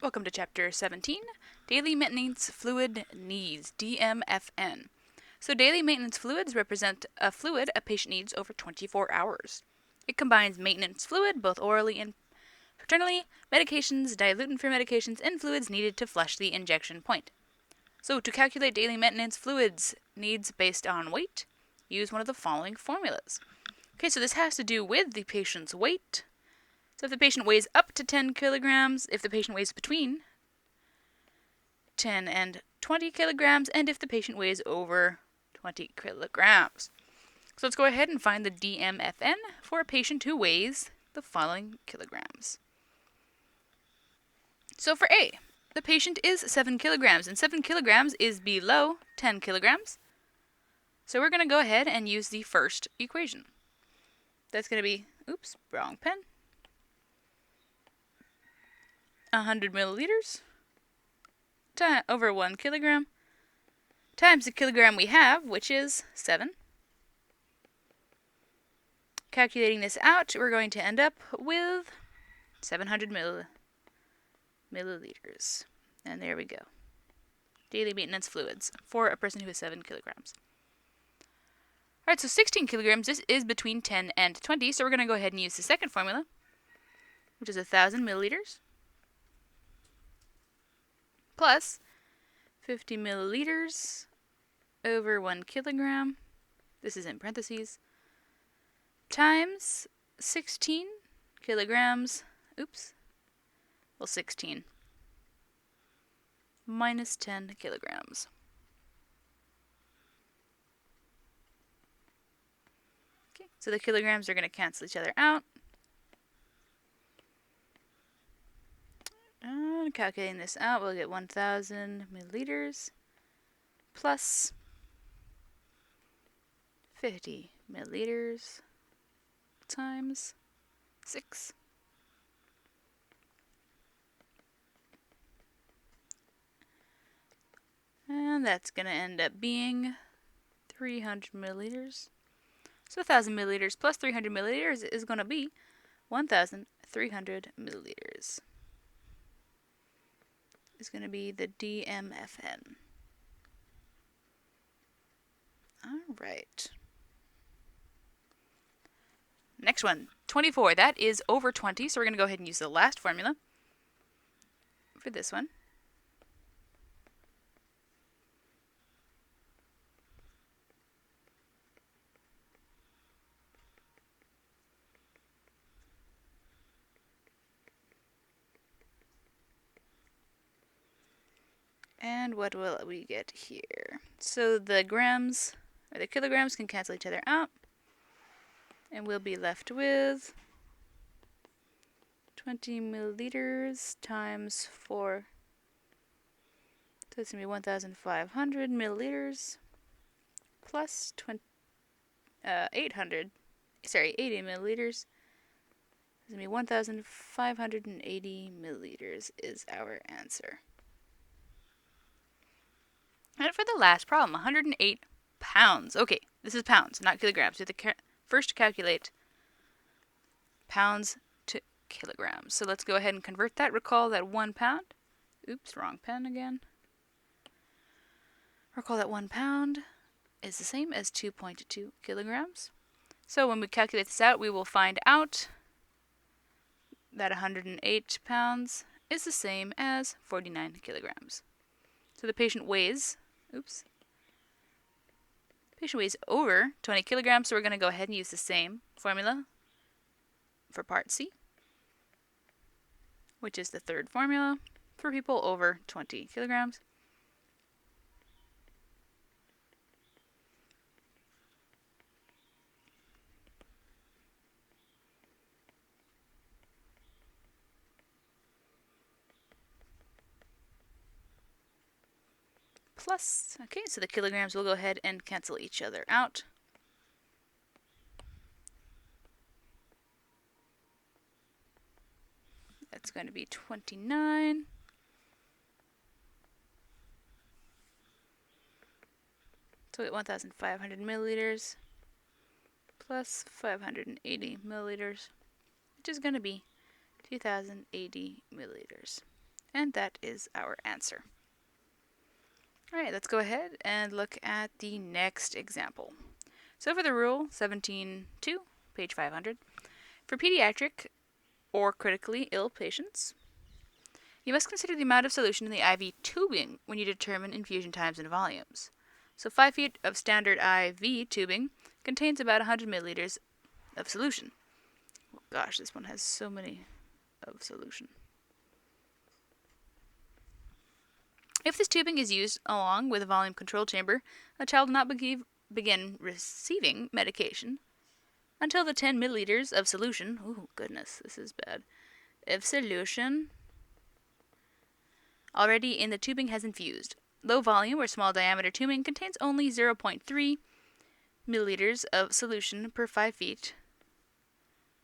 Welcome to Chapter 17, Daily Maintenance Fluid Needs, DMFN. So daily maintenance fluids represent a fluid a patient needs over 24 hours. It combines maintenance fluid, both orally and paternally, medications, diluent-free medications, and fluids needed to flush the injection point. So to calculate daily maintenance fluids needs based on weight, use one of the following formulas. Okay, so this has to do with the patient's weight. So if the patient weighs up to 10 kilograms, if the patient weighs between 10 and 20 kilograms, and if the patient weighs over 20 kilograms. So let's go ahead and find the DMFN for a patient who weighs the following kilograms. So for A, the patient is 7 kilograms, and 7 kilograms is below 10 kilograms. So we're going to go ahead and use the first equation. That's going to be, oops, wrong pen, 100 milliliters over 1 kilogram times the kilogram we have, which is 7. Calculating this out, we're going to end up with 700 milliliters. And there we go. Daily maintenance fluids for a person who is 7 kilograms. Alright, so 16 kilograms, this is between 10 and 20, so we're going to go ahead and use the second formula, which is 1,000 milliliters plus 50 milliliters over 1 kilogram, this is in parentheses, times 16 kilograms, 16 minus 10 kilograms. Okay, so the kilograms are going to cancel each other out. And calculating this out, we'll get 1,000 milliliters plus 50 milliliters times 6. And that's going to end up being 300 milliliters. So 1,000 milliliters plus 300 milliliters is going to be 1,300 milliliters. Is going to be the DMFN. Alright. Next one, 24. That is over 20, so we're going to go ahead and use the last formula for this one. And what will we get here? So the grams, or the kilograms, can cancel each other out. And we'll be left with 20 milliliters times 4. So it's going to be 1,500 milliliters plus 80 milliliters. It's going to be 1,580 milliliters is our answer. And for the last problem, 108 pounds. Okay, this is pounds, not kilograms. We have to first calculate pounds to kilograms. So let's go ahead and convert that. Recall that 1 pound. Oops, wrong pen again. Recall that 1 pound is the same as 2.2 kilograms. So when we calculate this out, we will find out that 108 pounds is the same as 49 kilograms. So the patient weighs, patient weighs over 20 kilograms, so we're going to go ahead and use the same formula for part C, which is the third formula for people over 20 kilograms. Plus, okay, so the kilograms will go ahead and cancel each other out. That's going to be 29. So we get 1,500 milliliters plus 580 milliliters, which is going to be 2,080 milliliters And that is our answer. Alright, let's go ahead and look at the next example. So for the rule 17.2, page 500, for pediatric or critically ill patients, you must consider the amount of solution in the IV tubing when you determine infusion times and volumes. So 5 feet of standard IV tubing contains about 100 milliliters of solution. Oh gosh, this one has so many of solution. If this tubing is used along with a volume control chamber, a child will not begin receiving medication until the 10 milliliters of solution, oh goodness, this is bad, of solution already in the tubing has infused. Low volume or small diameter tubing contains only 0.3 milliliters of solution per 5 feet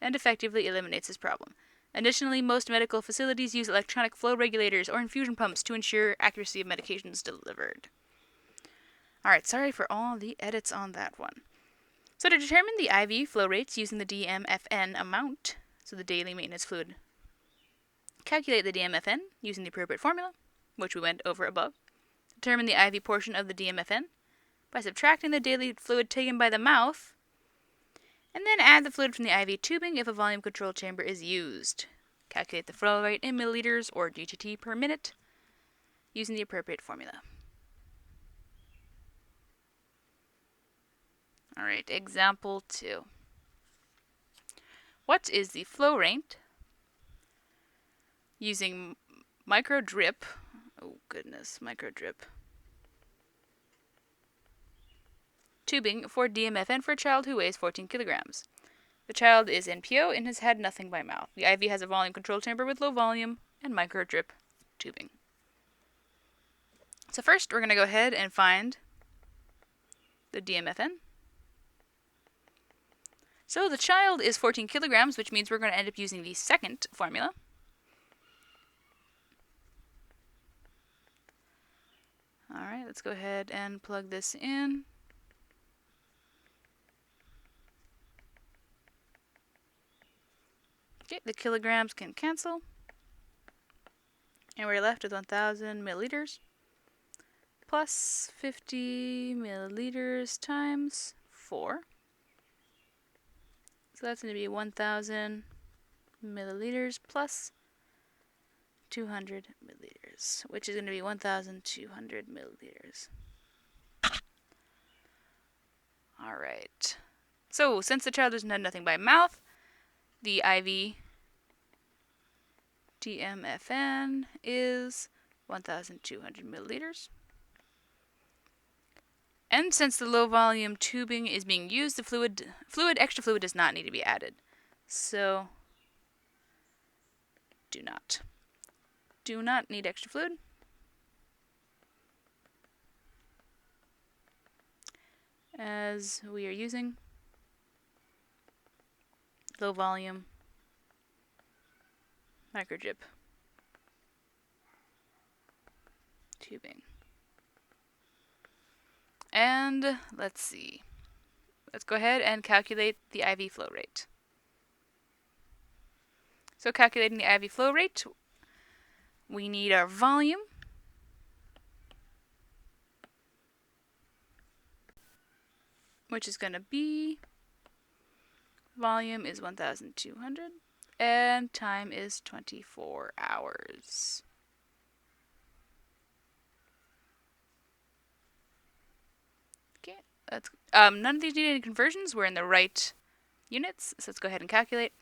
and effectively eliminates this problem. Additionally, most medical facilities use electronic flow regulators or infusion pumps to ensure accuracy of medications delivered. Alright, sorry for all the edits on that one. So to determine the IV flow rates using the DMFN amount, so the daily maintenance fluid, calculate the DMFN using the appropriate formula, which we went over above. Determine the IV portion of the DMFN by subtracting the daily fluid taken by the mouth, and then add the fluid from the IV tubing if a volume control chamber is used. Calculate the flow rate in milliliters or GTT per minute using the appropriate formula. Alright, example 2. What is the flow rate using micro drip? Oh goodness, micro drip. Tubing for DMFN for a child who weighs 14 kilograms. The child is NPO and has had nothing by mouth. The IV has a volume control chamber with low volume and micro drip tubing. So first, we're going to go ahead and find the DMFN. So the child is 14 kilograms, which means we're going to end up using the second formula. Alright, let's go ahead and plug this in. Okay, the kilograms can cancel. And we're left with 1,000 milliliters plus 50 milliliters times 4. So that's going to be 1,000 milliliters plus 200 milliliters, which is going to be 1,200 milliliters. Alright. So, since the child doesn't have nothing by mouth, the IV DMFN is 1,200 milliliters. And since the low volume tubing is being used, the extra fluid does not need to be added. So, do not need extra fluid. As we are using low volume microdrip tubing. And let's see. Let's go ahead and calculate the IV flow rate. So calculating the IV flow rate, we need our volume, which is going to be, volume is 1,200, and time is 24 hours. Okay, none of these need any conversions. We're in the right units, so let's go ahead and calculate.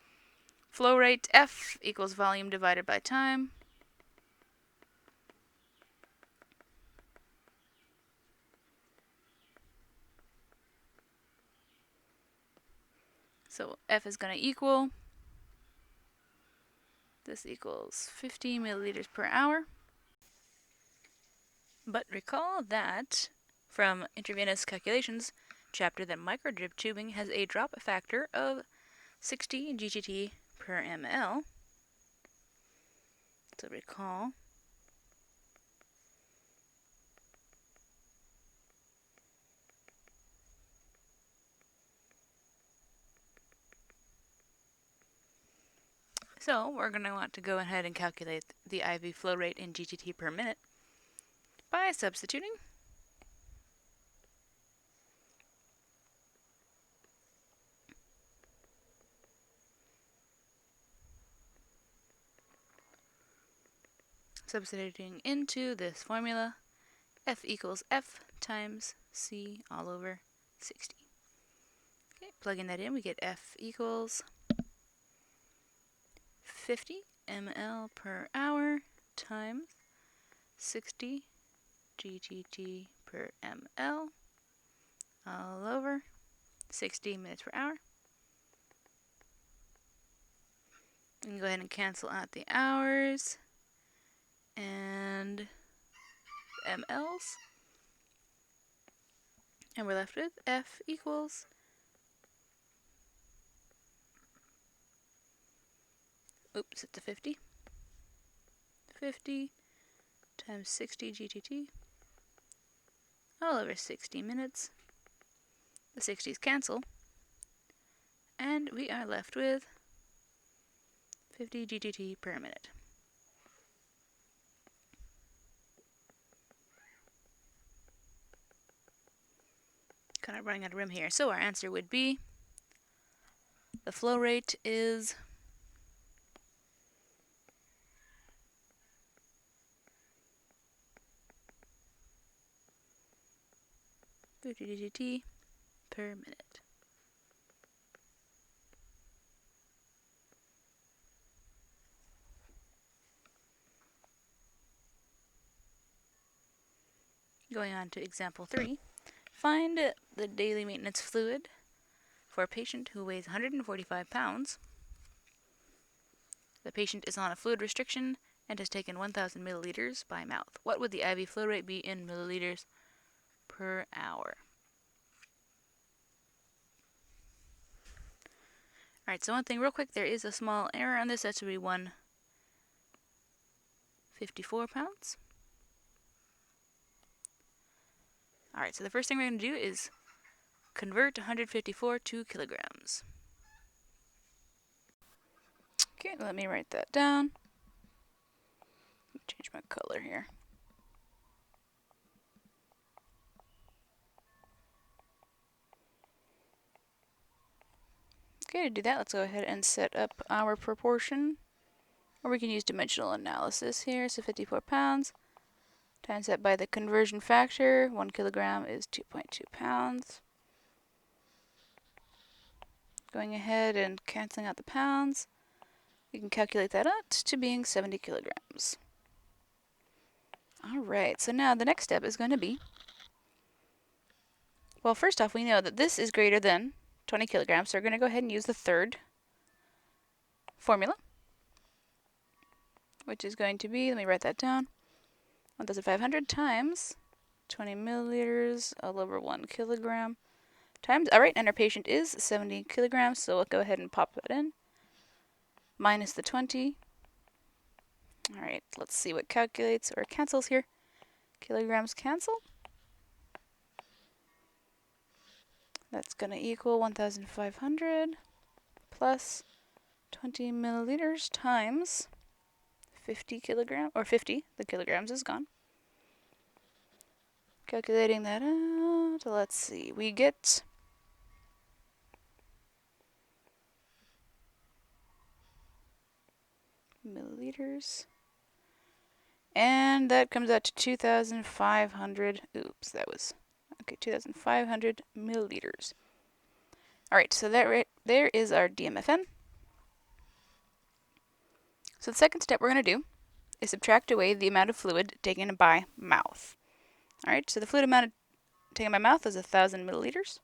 Flow rate, F equals volume divided by time. So F is going to equal, this equals 50 milliliters per hour. But recall that from intravenous calculations chapter that microdrip tubing has a drop factor of 60 GGT per ml. So recall So we're going to want to go ahead and calculate the IV flow rate in GTT per minute by substituting. Substituting into this formula, F equals F times C all over 60. Okay, plugging that in, we get F equals 50 ml per hour times 60 GTT per ml all over 60 minutes per hour. We can go ahead and cancel out the hours and mLs. And we're left with F equals 50 times 60 GTT all over 60 minutes. The 60s cancel, and we are left with 50 GTT per minute. Kind of running out of room here. So our answer would be the flow rate is 50 GTT per minute. Going on to example 3, find the daily maintenance fluid for a patient who weighs 145 pounds. The patient is on a fluid restriction and has taken 1,000 milliliters by mouth. What would the IV flow rate be in milliliters per hour? Alright, so one thing real quick, there is a small error on this. That should be 154 pounds. Alright, so the first thing we're going to do is convert 154 to kilograms. Okay, let me write that down. Change my color here. Okay, to do that, let's go ahead and set up our proportion. Or we can use dimensional analysis here. So 54 pounds times that by the conversion factor. 1 kilogram is 2.2 pounds. Going ahead and canceling out the pounds, we can calculate that out to being 70 kilograms. Alright, so now the next step is going to be, well, first off, we know that this is greater than 20 kilograms, so we're going to go ahead and use the third formula, which is going to be, let me write that down, 1,500 times 20 milliliters all over 1 kilogram times, alright, and our patient is 70 kilograms, so we'll go ahead and pop that in, minus the 20. Alright, let's see what calculates or cancels here. Kilograms cancel. That's going to equal 1,500 plus 20 milliliters times 50 kilograms, or 50, the kilograms is gone. Calculating that out, let's see, we get milliliters, and that comes out to 2,500, oops, that was, okay, 2,500 milliliters. Alright, so that right there is our DMFN. So the second step we're going to do is subtract away the amount of fluid taken by mouth. Alright, so the fluid amount taken by mouth is 1,000 milliliters.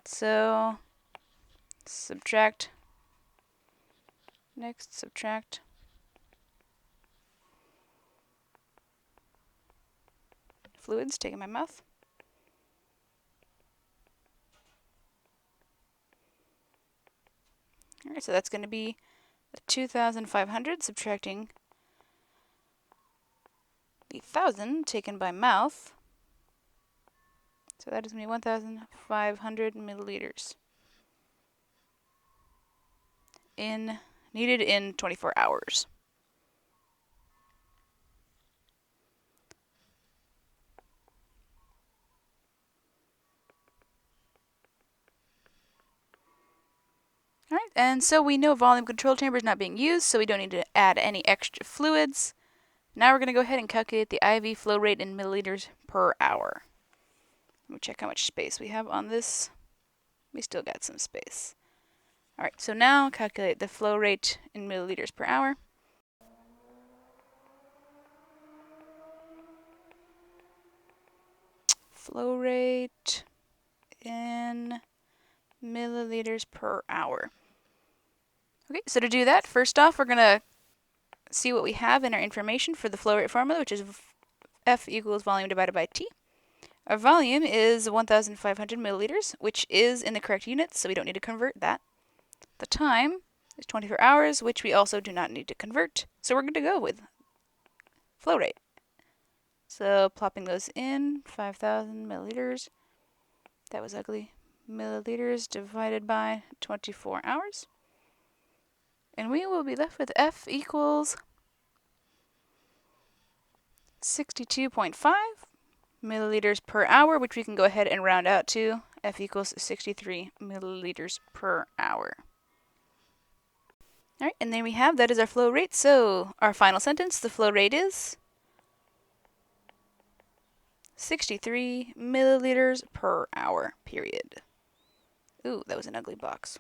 So subtract, next subtract fluids taken by mouth. Alright, so that's going to be 2,500 subtracting the 1,000 taken by mouth. So that is going to be 1,500 milliliters in needed in 24 hours. Alright, and so we know volume control chamber is not being used, so we don't need to add any extra fluids. Now we're going to go ahead and calculate the IV flow rate in milliliters per hour. Let me check how much space we have on this. We still got some space. Alright, so now calculate the flow rate in milliliters per hour. Flow rate in milliliters per hour. Okay, so to do that, first off, we're going to see what we have in our information for the flow rate formula, which is F equals volume divided by T. Our volume is 1,500 milliliters, which is in the correct units, so we don't need to convert that. The time is 24 hours, which we also do not need to convert, so we're going to go with flow rate. So plopping those in, 5,000 milliliters. That was ugly. Milliliters divided by 24 hours. And we will be left with F equals 62.5 milliliters per hour, which we can go ahead and round out to. F equals 63 milliliters per hour. Alright, and there we have, that is our flow rate. So our final sentence, the flow rate is 63 milliliters per hour, period. Ooh, that was an ugly box.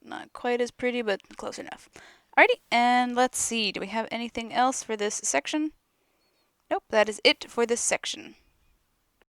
Not quite as pretty, but close enough. Alrighty, and let's see. Do we have anything else for this section? Nope, that is it for this section.